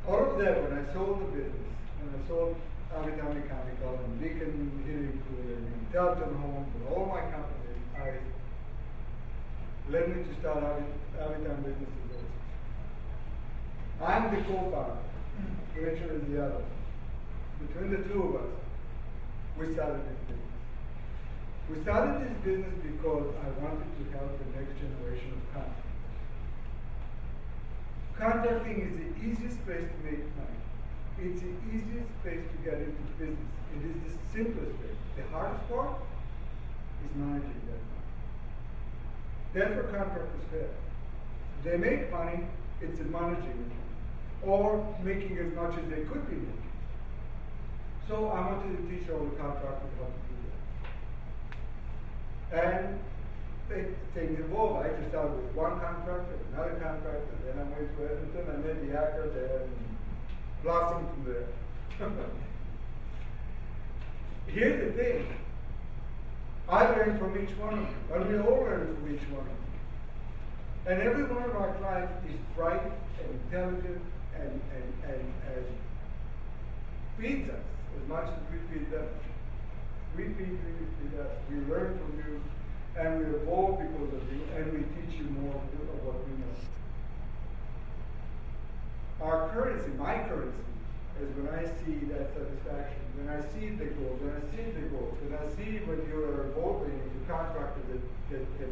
all of that, when I sold the business, when I sold Avitan Mechanical and Beacon Heating Cooling and Delton Homes and all my companies, led me to start Avitan Business Services. I'm the co-founder. Rachel is the other. Between the two of us, we started this business. We started this business because I wanted to help the next generation of contractors. Contracting is the easiest place to make money. It's the easiest place to get into business. It is the simplest way. The hardest part is managing that money. That's where contractors fail. They make money, it's the managing it, or making as much as they could be making. So I wanted to teach all the contractors how to do that. And things evolve. I just started with one contractor, another contractor, then I went to Edmonton, and then the actor there, and blossomed from there. Here's the thing. I learned from each one of them, and we all learn from each one of them. And every one of our clients is bright and intelligent and feeds us as much as we feed them. We feed us. We learn from you. And we evolve because of you, and we teach you more of what we know. Our currency, my currency, is when I see that satisfaction, when I see the growth, when I see when you are evolving into contractors that can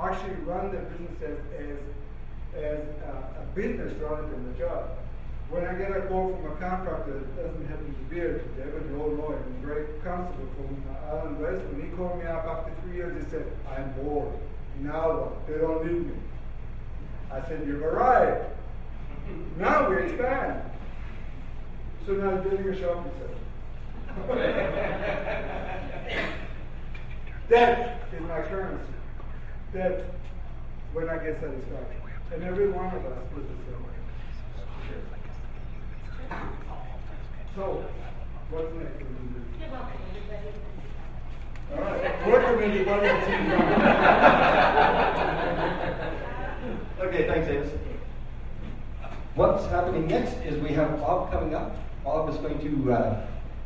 actually run their business as a business rather than a job. When I get a call from a contractor that doesn't happen to be here today, but you all know him, very comfortable from Alan West, when he called me up after 3 years, he said, I'm bored. Now what? They don't need me. I said, you've arrived. Now we expand. So now he's building a shopping center. That is my currency. That's when I get satisfaction. And every one of us is the same way. So, what's next? All right. Work committee, what is the team? Okay, thanks, Amos. What's happening next is we have Bob coming up. Bob is going to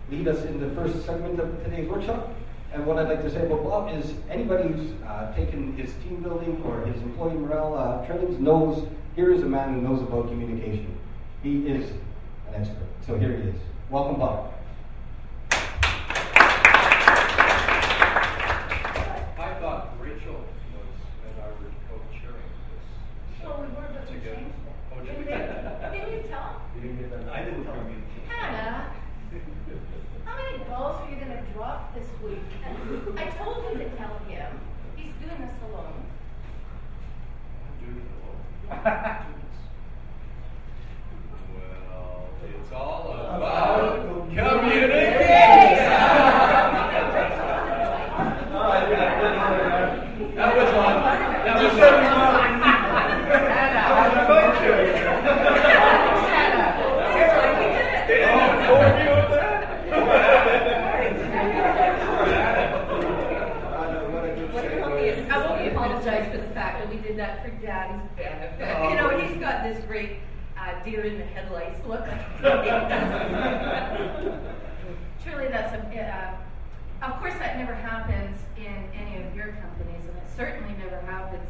lead us in the first segment of today's workshop. And what I'd like to say about Bob is anybody who's taken his team building or his employee morale trainings knows here is a man who knows about communication. He is an expert. So here he is. Welcome, Bob. I thought Rachel was and I were co-chairing this. Oh, we were, but we changed it. Oh, did we? Didn't you tell him? You didn't get that? I didn't tell you. Hannah, how many balls are you going to drop this week? I told you to tell him. He's doing this alone. I'm doing it alone. Well, it's all about communication. That was one. That was They didn't inform you of that? I won't apologize for the fact that we did that for Daddy's benefit. You know, he's got this great deer in the headlights look. Truly, that's of course that never happens in any of your companies, and it certainly never happens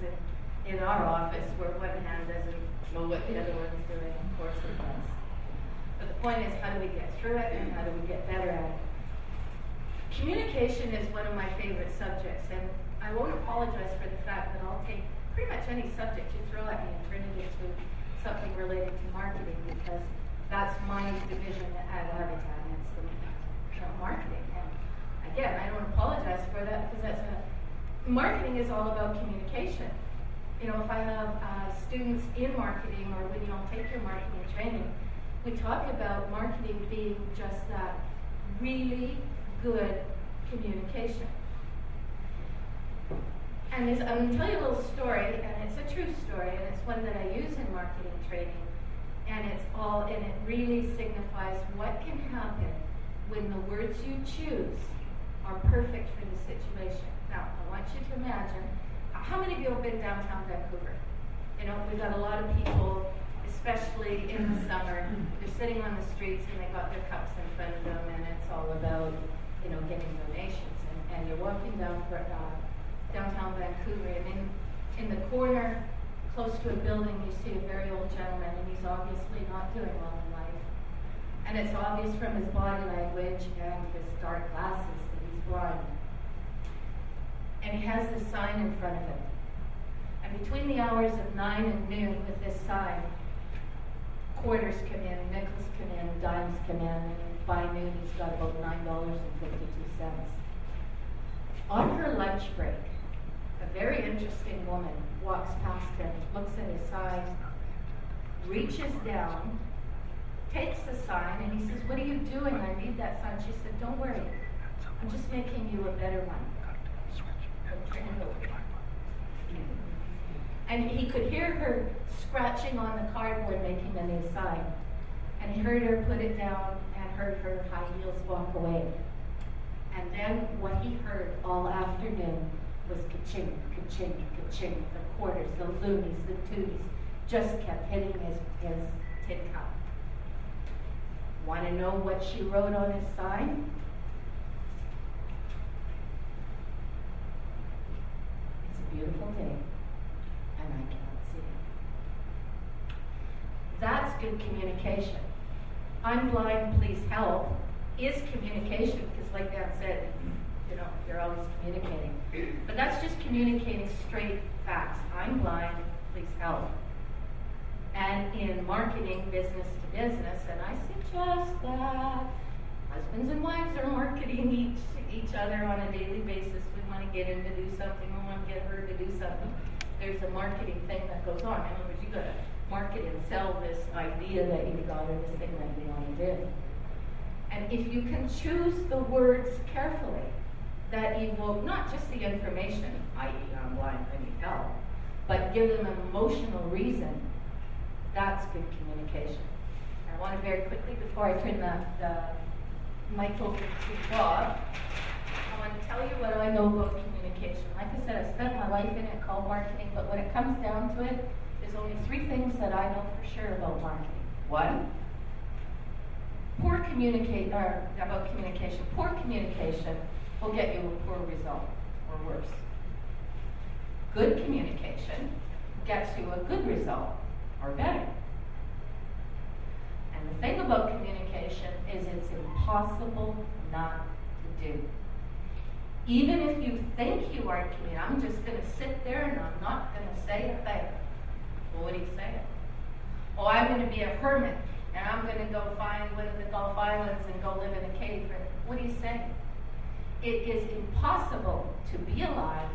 in our office where one hand doesn't know what the other one's doing. Of course it does. But the point is, how do we get through it, and how do we get better at it? Communication is one of my favorite subjects, and I won't apologize for the fact that I'll take pretty much any subject you throw at me and turn it into something related to marketing, because that's my division at Avitan. It's the marketing. And again, I don't apologize for that, because marketing is all about communication. You know, if I have students in marketing, or when you all take your marketing training, we talk about marketing being just that really good communication. And I'm going to tell you a little story, and it's a true story, and it's one that I use in marketing training, and it really signifies what can happen when the words you choose are perfect for the situation. Now, I want you to imagine, how many of you have been downtown Vancouver? You know, we've got a lot of people especially in the summer. They're sitting on the streets and they got their cups in front of them, and it's all about, getting donations. And you're walking down downtown Vancouver, and in the corner, close to a building, you see a very old gentleman, and he's obviously not doing well in life. And it's obvious from his body language and his dark glasses that he's blind. And he has this sign in front of him. And between the hours of 9 and noon with this sign, quarters come in, nickels come in, dimes come in, and by noon he's got about $9.52. On her lunch break, a very interesting woman walks past him, looks at his sign, reaches down, takes the sign, and he says, "What are you doing? I need that sign." She said, "Don't worry, I'm just making you a better one." And he could hear her scratching on the cardboard, making a new sign. And he heard her put it down and heard her high heels walk away. And then what he heard all afternoon was ka-ching, ka-ching, ka-ching. The quarters, the loonies, the tooties just kept hitting his tin cup. Want to know what she wrote on his sign? It's a beautiful day, and I cannot see it. That's good communication. I'm blind, please help is communication, because like Dan said, you're always communicating. But that's just communicating straight facts. I'm blind, please help. And in marketing, business to business, and I suggest that husbands and wives are marketing each other on a daily basis. We want to get him to do something, we want to get her to do something. There's a marketing thing that goes on. In other words, you got to market and sell this idea that you got or this thing that you want to do. And if you can choose the words carefully that evoke not just the information, i.e. I'm blind, I need help, but give them an emotional reason, that's good communication. And I want to very quickly, before I turn the mic over to Bob, I want to tell you what I know about communication. Like I said, I spent my life in it called marketing, but when it comes down to it, there's only 3 things that I know for sure about marketing. 1, about communication. Poor communication will get you a poor result, or worse. Good communication gets you a good result, or better. And the thing about communication is it's impossible not to do. Even if you think you are communicating, I'm just going to sit there and I'm not going to say a thing. Well, what do you say? Oh, I'm going to be a hermit and I'm going to go find one of the Gulf Islands and go live in a cave. What do you say? It is impossible to be alive